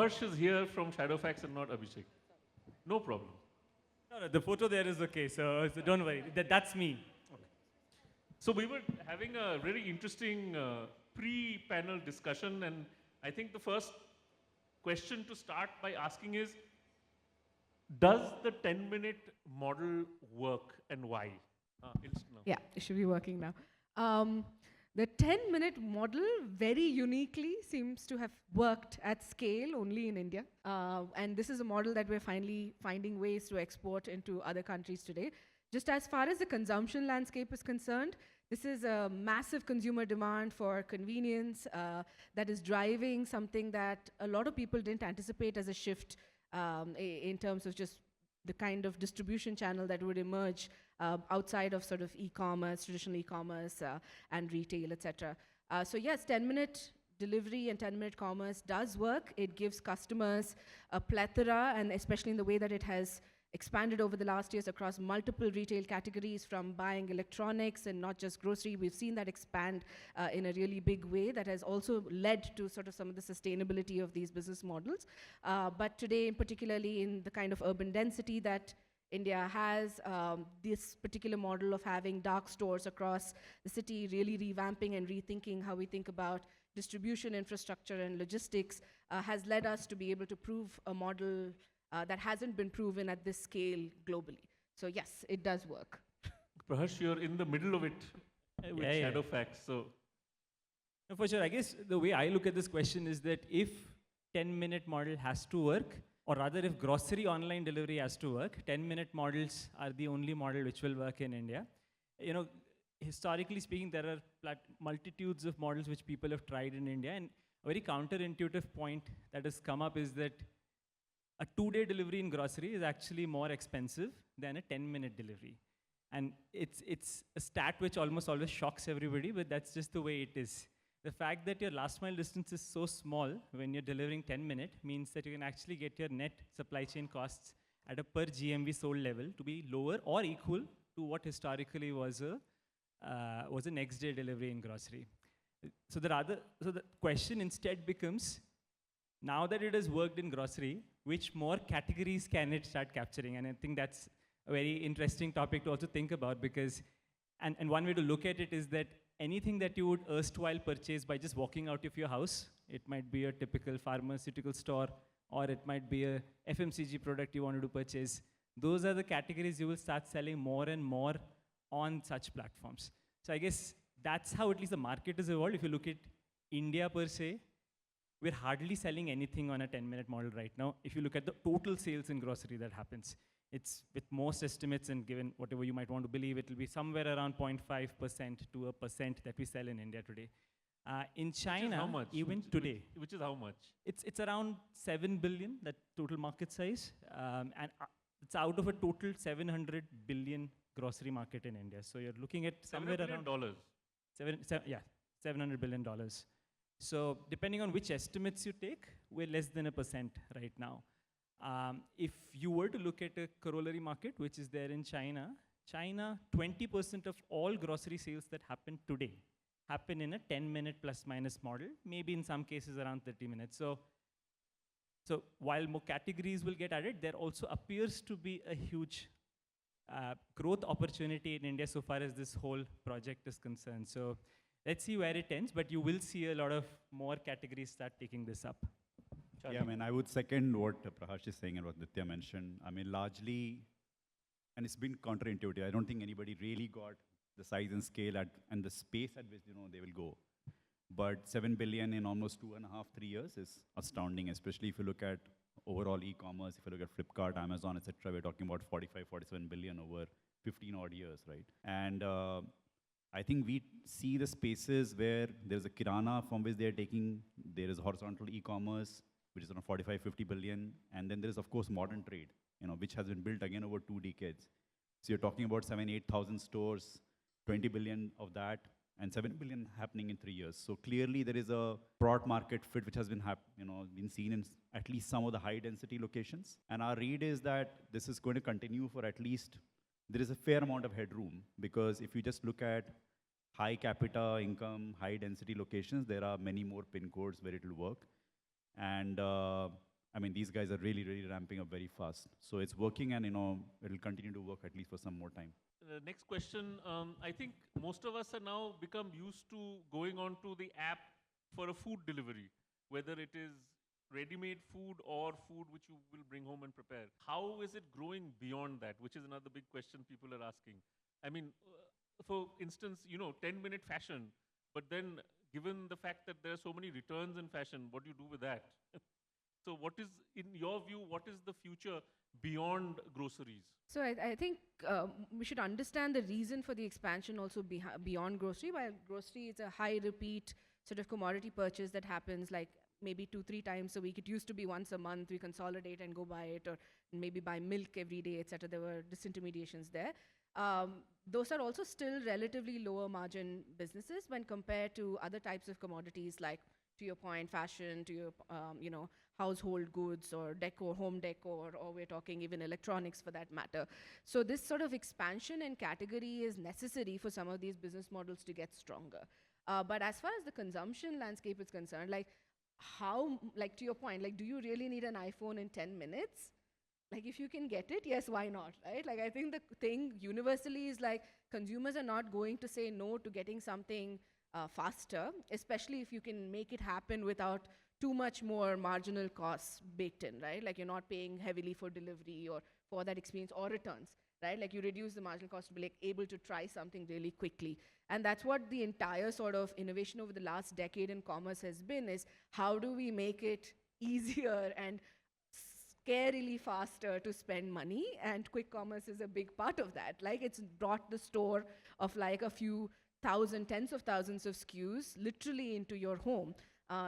Praharsh is here from Shadowfax and not Abhishek. No problem. No, the photo there is okay, so don't worry. That's me. So we were having a really interesting pre-panel discussion, and I think the first question to start by asking is, does the 10-minute model work and why? Yeah, it should be working now. The 10-minute model very uniquely seems to have worked at scale only in India. And this is a model that we're finally finding ways to export into other countries today. Just as far as the consumption landscape is concerned, this is a massive consumer demand for convenience that is driving something that a lot of people didn't anticipate as a shift in terms of just the kind of distribution channel that would emerge outside of sort of e-commerce, traditional e-commerce and retail, etc. So yes, 10-minute delivery and 10-minute commerce does work. It gives customers a plethora, and especially in the way that it has expanded over the last years across multiple retail categories, from buying electronics and not just grocery. We've seen that expand in a really big way that has also led to sort of some of the sustainability of these business models. But today, particularly in the kind of urban density that India has, this particular model of having dark stores across the city, really revamping and rethinking how we think about distribution infrastructure and logistics has led us to be able to prove a model that hasn't been proven at this scale globally. So yes, it does work. Praharsh, you're in the middle of it with Shadowfax, so. No, for sure. I guess the way I look at this question is that if 10-minute model has to work, or rather if grocery online delivery has to work, 10-minute models are the only model which will work in India. You know, historically speaking, there are multitudes of models which people have tried in India, and a very counterintuitive point that has come up is that a 2-day delivery in grocery is actually more expensive than a 10-minute delivery. And it's a stat which almost always shocks everybody, but that's just the way it is. The fact that your last mile distance is so small when you're delivering 10-minute means that you can actually get your net supply chain costs at a per GMV sold level to be lower or equal to what historically was a next day delivery in grocery. So the question instead becomes, now that it has worked in grocery, which more categories can it start capturing? And I think that's a very interesting topic to also think about, because, and one way to look at it is that anything that you would erstwhile purchase by just walking out of your house, it might be a typical pharmaceutical store, or it might be a FMCG product you wanted to purchase. Those are the categories you will start selling more and more on such platforms. So I guess that's how at least the market has evolved. If you look at India per se, we're hardly selling anything on a 10-minute model right now. If you look at the total sales in grocery that happens, it's with most estimates, and given whatever you might want to believe, it will be somewhere around 0.5% to 1% that we sell in India today. In China, how much? even today. Which is how much? It's around 7 billion, that total market size. And it's out of a total 700 billion grocery market in India. So you're looking at somewhere around dollars. $700 billion. So depending on which estimates you take, we're less than 1% right now. If you were to look at a corollary market, which is there in China, 20% of all grocery sales that happen today happen in a 10-minute plus minus model, maybe in some cases around 30 minutes. So while more categories will get added, there also appears to be a huge growth opportunity in India so far as this whole project is concerned. So let's see where it ends, but you will see a lot of more categories start taking this up. Shaleen. Yeah, I mean, I would second what Praharsh is saying and what Nruthya mentioned. I mean, largely, and it's been counterintuitive. I don't think anybody really got the size and scale and the space at which they will go. But 7 billion in almost 2.5, 3 years is astounding, especially if you look at overall e-commerce, if you look at Flipkart, Amazon, etc. We're talking about 45, 47 billion over 15 odd years, right? And I think we see the spaces where there's a Kirana from which they're taking, there is horizontal e-commerce, which is around 45, 50 billion. And then there is, of course, modern trade, which has been built again over 2 decades. So you're talking about 7,000, 8,000 stores, 20 billion of that, and 7 billion happening in 3 years. So clearly there is a broad market fit which has been, been seen in at least some of the high density locations. And our read is that this is going to continue for at least, there is a fair amount of headroom, because if you just look at high capita income, high density locations, there are many more pin codes where it will work. And I mean, these guys are really, really ramping up very fast. So it's working, and it'll continue to work at least for some more time. The next question, I think most of us are now become used to going on to the app for a food delivery, whether it is ready-made food or food which you will bring home and prepare. How is it growing beyond that, which is another big question people are asking. I mean, for instance, 10-minute fashion, but then given the fact that there are so many returns in fashion, what do you do with that? So what is, in your view, what is the future beyond groceries? So I think we should understand the reason for the expansion also beyond grocery. While grocery is a high repeat sort of commodity purchase that happens like maybe 2-3 times a week. It used to be once a month, we consolidate and go buy it, or maybe buy milk every day, etc. There were disintermediations there. Those are also still relatively lower margin businesses when compared to other types of commodities like, to your point, fashion, to your household goods or decor, home decor, or we're talking even electronics for that matter. So this sort of expansion in category is necessary for some of these business models to get stronger. But as far as the consumption landscape is concerned, like to your point, like, do you really need an iPhone in 10 minutes? Like, if you can get it, yes, why not, right? Like, I think the thing universally is like, consumers are not going to say no to getting something faster, especially if you can make it happen without too much more marginal costs baked in, right? Like, you're not paying heavily for delivery or for that experience or returns, right? Like, you reduce the marginal cost to be like able to try something really quickly. And that's what the entire sort of innovation over the last decade in commerce has been, is how do we make it easier and scarily faster to spend money? And quick commerce is a big part of that. Like, it's brought the store of like a few thousand, tens of thousands of SKUs literally into your home.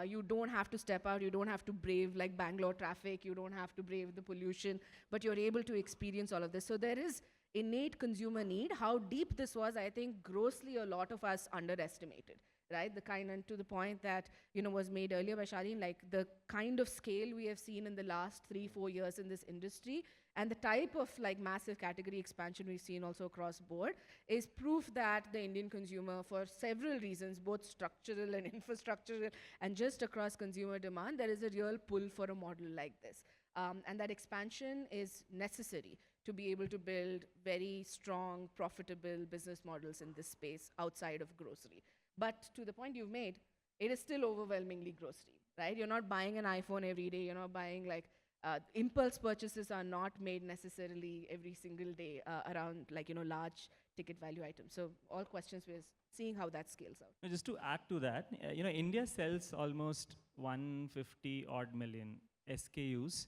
You don't have to step out, you don't have to brave like Bangalore traffic, you don't have to brave the pollution, but you're able to experience all of this. So there is innate consumer need. How deep this was, I think grossly a lot of us underestimated, right? The kind, and to the point that was made earlier by Shaleen, like the kind of scale we have seen in the last 3-4 years in this industry, and the type of like massive category expansion we've seen also across board, is proof that the Indian consumer, for several reasons, both structural and infrastructural, and just across consumer demand, there is a real pull for a model like this. And that expansion is necessary to be able to build very strong, profitable business models in this space outside of grocery. But to the point you've made, it is still overwhelmingly grocery, right? You're not buying an iPhone every day. You're not buying like, impulse purchases are not made necessarily every single day around like, large ticket value items. So all questions we're seeing how that scales out. Just to add to that, India sells almost 150 odd million SKUs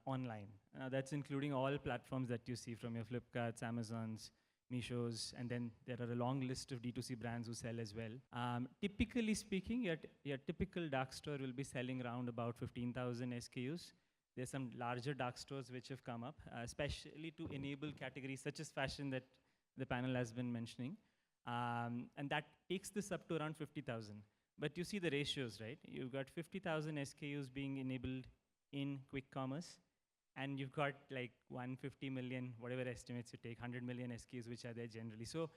online. That's including all platforms that you see, from your Flipkarts, Amazons, Meeshos, and then there are a long list of D2C brands who sell as well. Typically speaking, your typical dark store will be selling around about 15,000 SKUs. There's some larger dark stores which have come up, especially to enable categories such as fashion that the panel has been mentioning. And that takes this up to around 50,000. But you see the ratios, right? You've got 50,000 SKUs being enabled in quick commerce, and you've got like 150 million, whatever estimates you take, 100 million SKUs which are there generally. So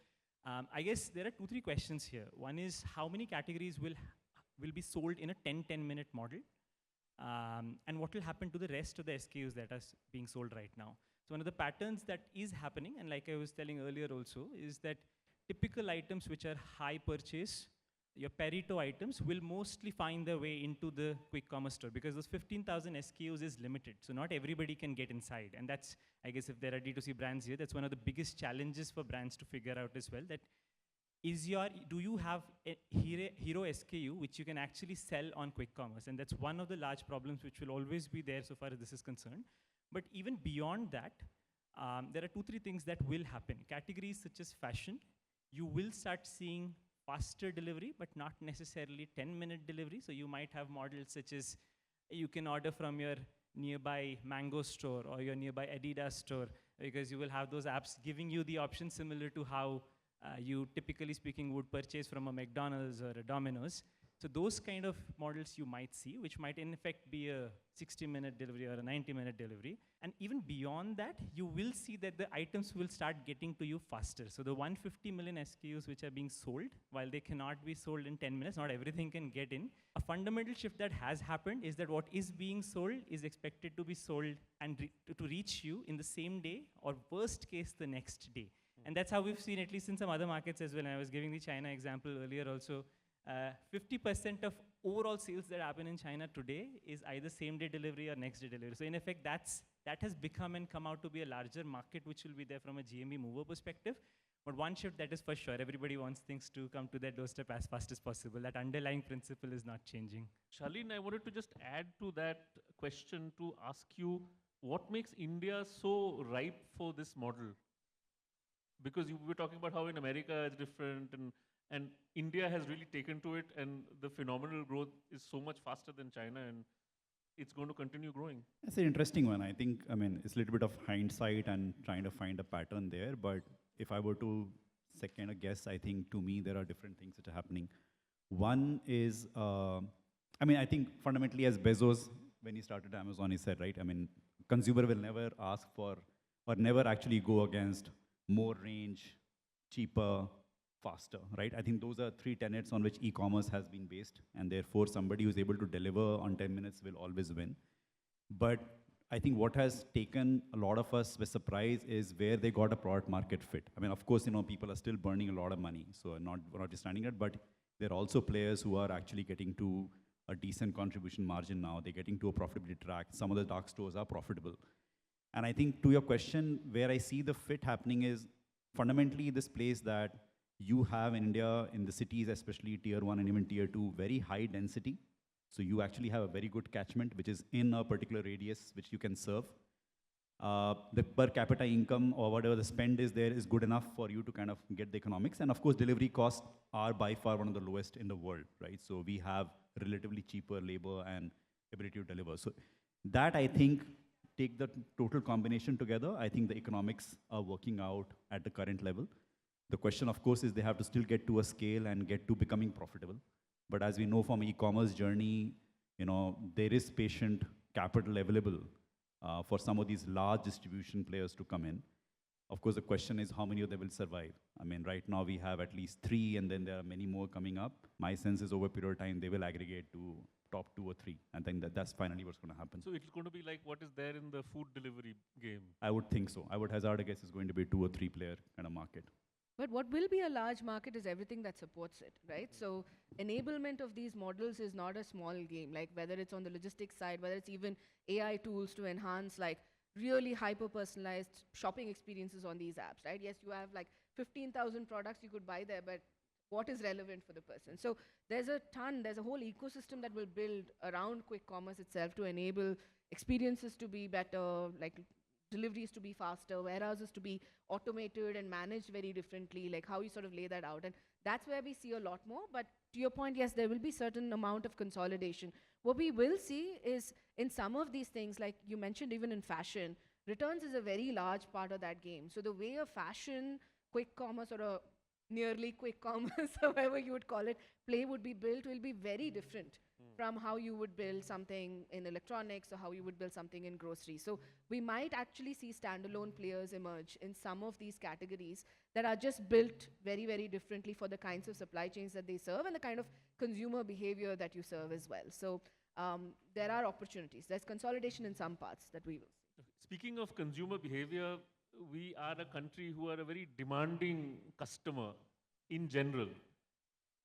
I guess there are 2-3 questions here. One is, how many categories will be sold in a 10-minute model? And what will happen to the rest of the SKUs that are being sold right now? So one of the patterns that is happening, and like I was telling earlier also, is that typical items which are high purchase, your Pareto items, will mostly find their way into the quick commerce store, because those 15,000 SKUs is limited. So not everybody can get inside. And that's, I guess, if there are D2C brands here, that's one of the biggest challenges for brands to figure out as well. That do you have a hero SKU which you can actually sell on quick commerce? And that's one of the large problems which will always be there so far as this is concerned. But even beyond that, there are 2-3 things that will happen. Categories such as fashion, you will start seeing faster delivery, but not necessarily 10-minute delivery. So you might have models such as you can order from your nearby Mango store or your nearby Adidas store, because you will have those apps giving you the option similar to how you typically speaking would purchase from a McDonald's or a Domino's. So those kind of models you might see, which might in effect be a 60-minute delivery or a 90-minute delivery. And even beyond that, you will see that the items will start getting to you faster. So the 150 million SKUs which are being sold, while they cannot be sold in 10 minutes, not everything can get in. A a fundamental shift that has happened is that what is being sold is expected to be sold and to reach you in the same day, or worst case, the next day. And that's how we've seen, at least in some other markets as well. And I was giving the China example earlier also. 50% of overall sales that happen in China today is either same-day delivery or next-day delivery. So in effect, that has become and come out to be a larger market, which will be there from a GMV mover perspective. But one shift that is for sure, everybody wants things to come to their doorstep as fast as possible. That underlying principle is not changing. Shaleen, I wanted to just add to that question to ask you, what makes India so ripe for this model? Because you were talking about how in America it's different, and India has really taken to it, and the phenomenal growth is so much faster than China, and it's going to continue growing. That's an interesting one. I think, I mean, it's a little bit of hindsight and trying to find a pattern there, but if I were to second a guess, I think to me there are different things that are happening. One is, I mean, I think fundamentally as Bezos, when he started Amazon, he said, right, I mean, consumer will never ask for, or never actually go against more range, cheaper, faster, right? I think those are three tenets on which e-commerce has been based, and therefore somebody who's able to deliver on 10 minutes will always win. But I think what has taken a lot of us by surprise is where they got a product market fit. I mean, of course, you know, people are still burning a lot of money, so we're not just standing it, but there are also players who are actually getting to a decent contribution margin now. They're getting to a profitability track. Some of the dark stores are profitable. And I think to your question, where I see the fit happening is fundamentally this place that you have in India, in the cities, especially tier 1 and even tier 2, very high density. So you actually have a very good catchment, which is in a particular radius, which you can serve. The per capita income or whatever the spend is there is good enough for you to kind of get the economics. And of course, delivery costs are by far one of the lowest in the world, right? So we have relatively cheaper labor and ability to deliver. So that, I think, take the total combination together, I think the economics are working out at the current level. The question, of course, is they have to still get to a scale and get to becoming profitable. But as we know from e-commerce journey, you know, there is patient capital available for some of these large distribution players to come in. Of course, the question is how many of them will survive. I mean, right now we have at least 3, and then there are many more coming up. My sense is over a period of time, they will aggregate to top 2 or 3. And I think that's finally what's going to happen. So it's going to be like what is there in the food delivery game? I would think so. I would hazard a guess it's going to be a 2 or 3 player kind of market. But what will be a large market is everything that supports it, right? So enablement of these models is not a small game, like whether it's on the logistics side, whether it's even AI tools to enhance like really hyper-personalized shopping experiences on these apps, right? Yes, you have like 15,000 products you could buy there, but what is relevant for the person? So there's a whole ecosystem that will build around quick commerce itself to enable experiences to be better, like deliveries to be faster, warehouses to be automated and managed very differently, like how you sort of lay that out. And that's where we see a lot more. But to your point, yes, there will be certain amount of consolidation. What we will see is in some of these things, like you mentioned, even in fashion, returns is a very large part of that game. So the way a fashion, quick commerce, or a nearly quick commerce, however you would call it, play would be built will be very different from how you would build something in electronics or how you would build something in groceries. So we might actually see standalone players emerge in some of these categories that are just built very, very differently for the kinds of supply chains that they serve and the kind of consumer behavior that you serve as well. So there are opportunities. There's consolidation in some parts that we will see. Speaking of consumer behavior, we are a country who are a very demanding customer in general.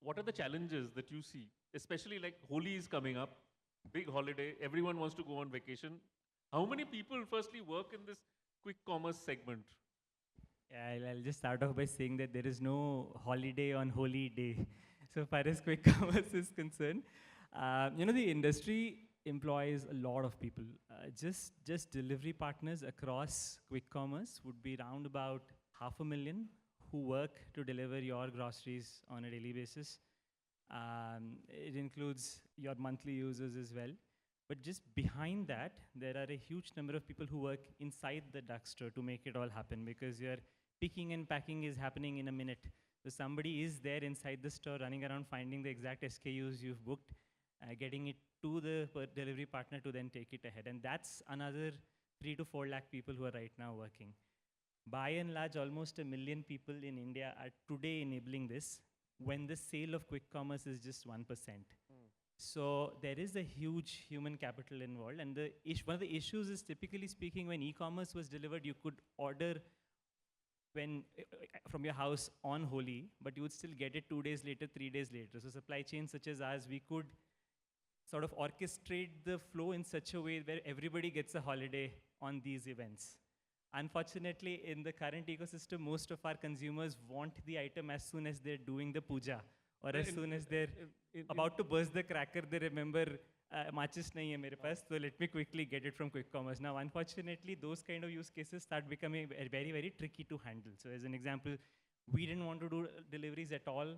What are the challenges that you see? Especially like Holi is coming up, big holiday, everyone wants to go on vacation. How many people firstly work in this quick commerce segment? Yeah, I'll just start off by saying that there is no holiday on Holy Day. So far as quick commerce is concerned, you know, the industry employs a lot of people. Just delivery partners across quick commerce would be around about 500,000 who work to deliver your groceries on a daily basis. It includes your monthly users as well. But just behind that, there are a huge number of people who work inside the dark store to make it all happen, because your picking and packing is happening in a minute. So somebody is there inside the store running around finding the exact SKUs you've booked, getting it to the delivery partner to then take it ahead. And that's another 3 to 4 lakh people who are right now working. By and large, almost 1 million people in India are today enabling this, when the sale of quick commerce is just 1%. So there is a huge human capital involved, and one of the issues is, typically speaking, when e-commerce was delivered, you could order from your house on Holi, but you would still get it 2 days later, 3 days later. So supply chains such as ours, we could sort of orchestrate the flow in such a way where everybody gets a holiday on these events. Unfortunately, in the current ecosystem, most of our consumers want the item as soon as they're doing the puja, or as soon as they're about to burst the cracker, they remember, matches nahi hai mere paas, so let me quickly get it from quick commerce. Now, unfortunately, those kind of use cases start becoming very, very tricky to handle. So as an example, we didn't want to do deliveries at all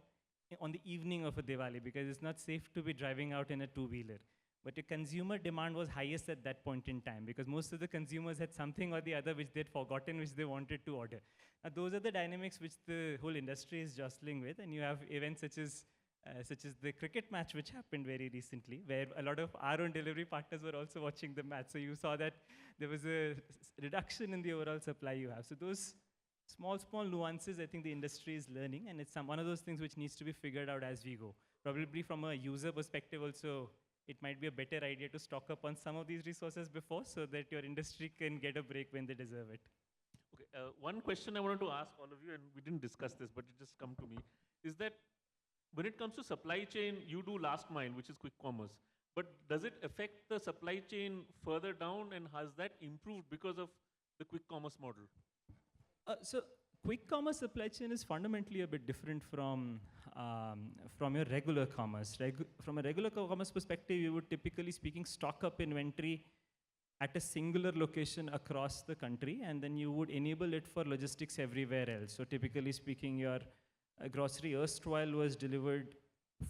on the evening of a Diwali, because it's not safe to be driving out in a two-wheeler. But the consumer demand was highest at that point in time, because most of the consumers had something or the other which they'd forgotten, which they wanted to order. Now, those are the dynamics which the whole industry is jostling with, and you have events such as the cricket match, which happened very recently, where a lot of our own delivery partners were also watching the match. So you saw that there was a reduction in the overall supply you have. So those small nuances, I think the industry is learning, and it's one of those things which needs to be figured out as we go. Probably from a user perspective also, it might be a better idea to stock up on some of these resources before, so that your industry can get a break when they deserve it. Okay, one question I wanted to ask all of you, and we didn't discuss this, but it just come to me, is that when it comes to supply chain, you do last mile, which is quick commerce. But does it affect the supply chain further down, and has that improved because of the quick commerce model? So quick commerce supply chain is fundamentally a bit different from your regular commerce. From a regular commerce perspective, you would, typically speaking, stock up inventory at a singular location across the country, and then you would enable it for logistics everywhere else. So typically speaking, your grocery erstwhile was delivered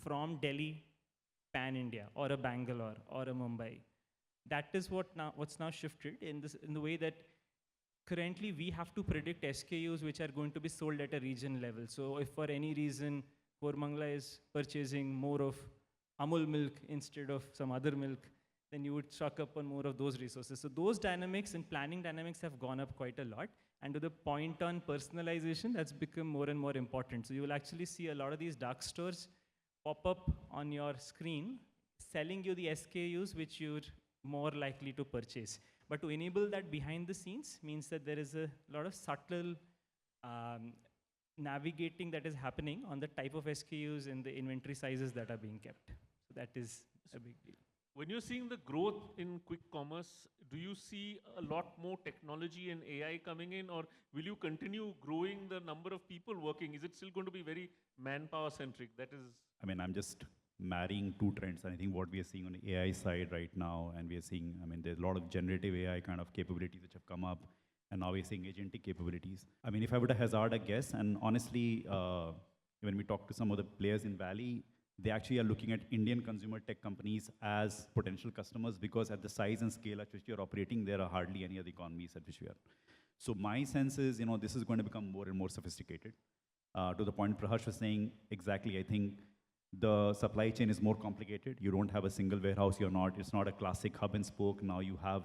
from Delhi, pan-India, or a Bangalore, or a Mumbai. That is what's now shifted in the way that currently we have to predict SKUs which are going to be sold at a region level. So if for any reason Kormangla is purchasing more of Amul milk instead of some other milk, then you would stock up on more of those resources. So those dynamics and planning dynamics have gone up quite a lot. And to the point on personalization, that's become more and more important. So you will actually see a lot of these dark stores pop up on your screen, selling you the SKUs which you're more likely to purchase. But to enable that behind the scenes means that there is a lot of subtle navigating that is happening on the type of SKUs and the inventory sizes that are being kept. So that is a big deal. When you're seeing the growth in quick commerce, do you see a lot more technology and AI coming in, or will you continue growing the number of people working? Is it still going to be very manpower centric? That is. I mean, I'm just marrying two trends. And I think what we are seeing on the AI side right now, and we are seeing, I mean, there's a lot of generative AI kind of capabilities which have come up, and now we're seeing agentic capabilities. I mean, if I were to hazard a guess, and honestly, when we talk to some of the players in Valley, they actually are looking at Indian consumer tech companies as potential customers, because at the size and scale at which you're operating, there are hardly any other economies at which we are. So my sense is, this is going to become more and more sophisticated. To the point Praharsh was saying, exactly, I think the supply chain is more complicated. You don't have a single warehouse. It's not a classic hub and spoke. Now you have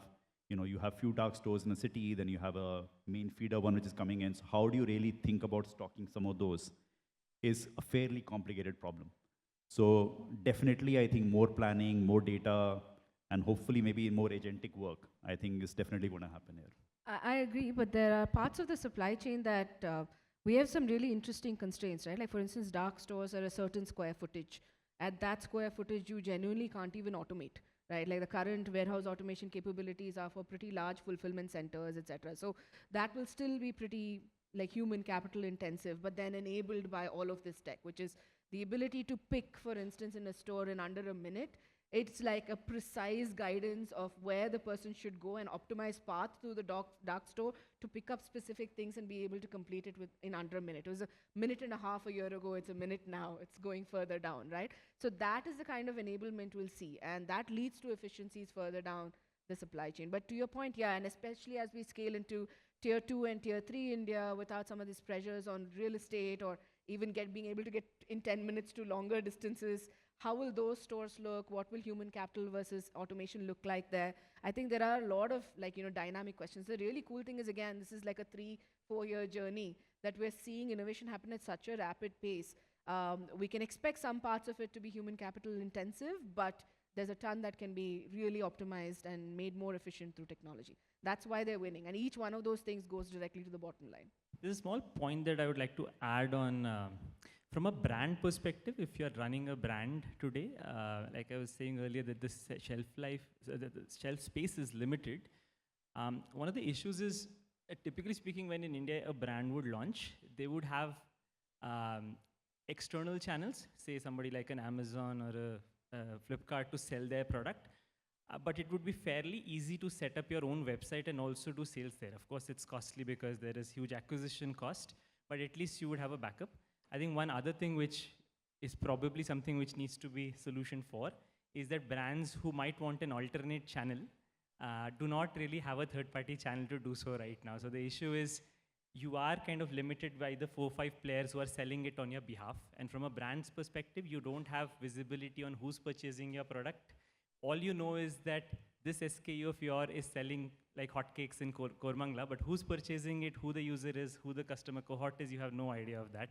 few dark stores in a city, then you have a main feeder one which is coming in. So how do you really think about stocking some of those is a fairly complicated problem. So definitely, I think more planning, more data, and hopefully maybe more agentic work, I think is definitely going to happen here. I agree, but there are parts of the supply chain that we have some really interesting constraints, right? Like for instance, dark stores are a certain square footage. At that square footage, you genuinely can't even automate, right? Like the current warehouse automation capabilities are for pretty large fulfillment centers, etc. So that will still be pretty like human capital intensive, but then enabled by all of this tech, which is the ability to pick, for instance, in a store in under a minute. It's like a precise guidance of where the person should go and optimize path through the dark store to pick up specific things and be able to complete it in under a minute. It was a minute and a half a year ago, it's a minute now, it's going further down, right? So that is the kind of enablement we'll see, and that leads to efficiencies further down the supply chain. But to your point, yeah, and especially as we scale into tier 2 and tier 3 India without some of these pressures on real estate, or even being able to get in 10 minutes to longer distances, how will those stores look? What will human capital versus automation look like there? I think there are a lot of dynamic questions. The really cool thing is, again, this is like a 3-4 year journey that we're seeing innovation happen at such a rapid pace. We can expect some parts of it to be human capital intensive, but there's a ton that can be really optimized and made more efficient through technology. That's why they're winning. And each one of those things goes directly to the bottom line. There's a small point that I would like to add on. From a brand perspective, if you're running a brand today, like I was saying earlier, that the shelf life, the shelf space is limited. One of the issues is, typically speaking, when in India a brand would launch, they would have external channels, say somebody like an Amazon or a Flipkart to sell their product. But it would be fairly easy to set up your own website and also do sales there. Of course, it's costly because there is huge acquisition cost, but at least you would have a backup. I think one other thing which is probably something which needs to be solution for is that brands who might want an alternate channel do not really have a third-party channel to do so right now. So the issue is you are kind of limited by the 4 or 5 players who are selling it on your behalf. And from a brand's perspective, you don't have visibility on who's purchasing your product. All you know is that this SKU of yours is selling like hotcakes in Kormangla, but who's purchasing it, who the user is, who the customer cohort is, you have no idea of that.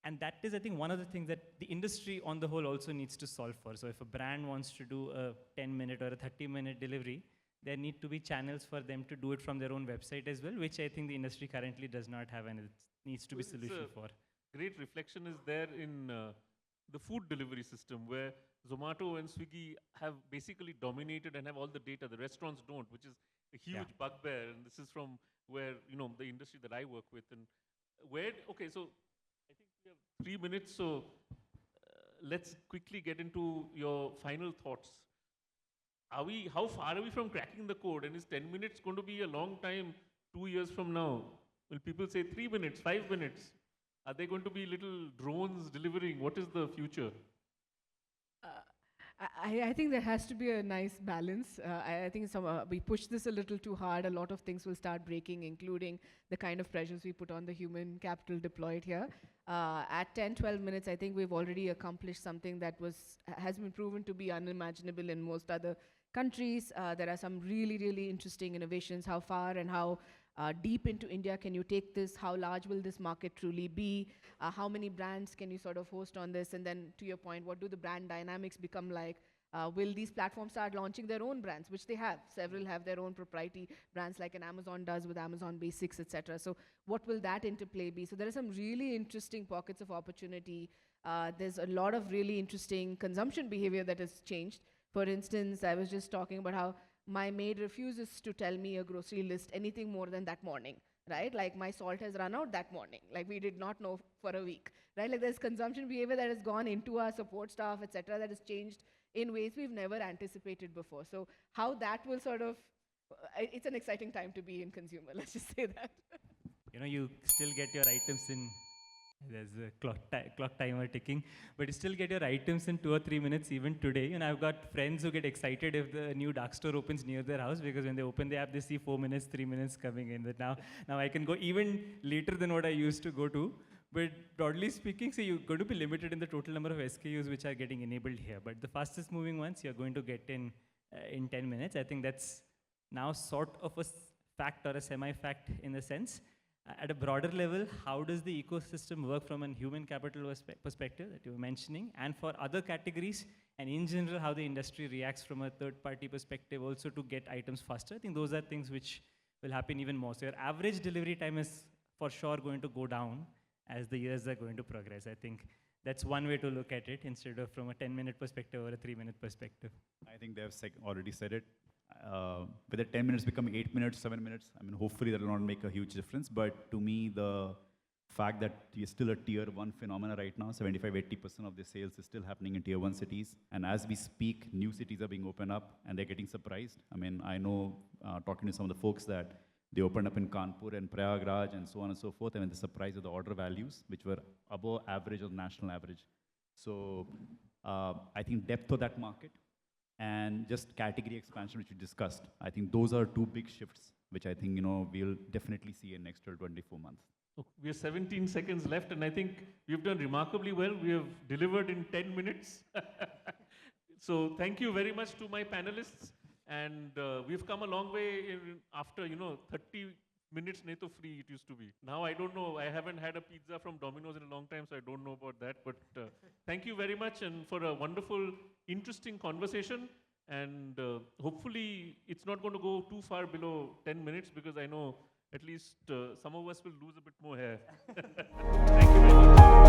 And that is, I think, one of the things that the industry on the whole also needs to solve for. So if a brand wants to do a 10-minute or a 30-minute delivery, there need to be channels for them to do it from their own website as well, which I think the industry currently does not have, and it needs to be solution for. Great reflection is there in the food delivery system, where Zomato and Swiggy have basically dominated and have all the data. The restaurants don't, which is a huge bugbear. And this is from where, the industry that I work with. And okay, so I think we have 3 minutes, so let's quickly get into your final thoughts. How far are we from cracking the code? And is 10 minutes going to be a long time 2 years from now? Will people say 3 minutes, 5 minutes? Are they going to be little drones delivering? What is the future? I think there has to be a nice balance. I think we push this a little too hard. A lot of things will start breaking, including the kind of pressures we put on the human capital deployed here. At 10, 12 minutes, I think we've already accomplished something that has been proven to be unimaginable in most other countries. There are some really, really interesting innovations. How far and how deep into India can you take this? How large will this market truly be? How many brands can you sort of host on this? And then to your point, what do the brand dynamics become like? Will these platforms start launching their own brands, which they have? Several have their own proprietary brands like an Amazon does with Amazon Basics, etc. So what will that interplay be? So there are some really interesting pockets of opportunity. There's a lot of really interesting consumption behavior that has changed. For instance, I was just talking about how my maid refuses to tell me a grocery list anything more than that morning, right? Like my salt has run out that morning. Like we did not know for a week, right? Like there's consumption behavior that has gone into our support staff, etc., that has changed in ways we've never anticipated before. So how that will sort of, it's an exciting time to be in consumer, let's just say that. You still get your items in, there's a clock timer ticking, but you still get your items in 2 or 3 minutes even today. And I've got friends who get excited if the new dark store opens near their house, because when they open the app, they see 4 minutes, 3 minutes coming in. That now I can go even later than what I used to go to. But broadly speaking, so you're going to be limited in the total number of SKUs which are getting enabled here. But the fastest moving ones, you're going to get in 10 minutes. I think that's now sort of a fact or a semi-fact in a sense. At a broader level, how does the ecosystem work from a human capital perspective that you were mentioning, and for other categories, and in general, how the industry reacts from a third-party perspective also to get items faster? I think those are things which will happen even more. So your average delivery time is for sure going to go down as the years are going to progress. I think that's one way to look at it, instead of from a 10-minute perspective or a 3-minute perspective. I think they have already said it. Whether 10 minutes become 8 minutes, 7 minutes, I mean, hopefully that will not make a huge difference. But to me, the fact that you're still a tier 1 phenomena right now, 75-80% of the sales is still happening in tier 1 cities. And as we speak, new cities are being opened up and they're getting surprised. I mean, I know, talking to some of the folks, that they opened up in Kanpur and Prayagraj and so on and so forth, and they're surprised with the order values, which were above average or national average. So I think depth of that market and just category expansion, which we discussed, I think those are 2 big shifts, which I think, we'll definitely see in next 24 months. We have 17 seconds left, and I think we've done remarkably well. We have delivered in 10 minutes. So thank you very much to my panelists. And we've come a long way after, 30 minutes nahi to free it used to be. Now I don't know. I haven't had a pizza from Domino's in a long time, so I don't know about that. But thank you very much and for a wonderful, interesting conversation. And hopefully it's not going to go too far below 10 minutes because I know at least some of us will lose a bit more hair. Thank you very much.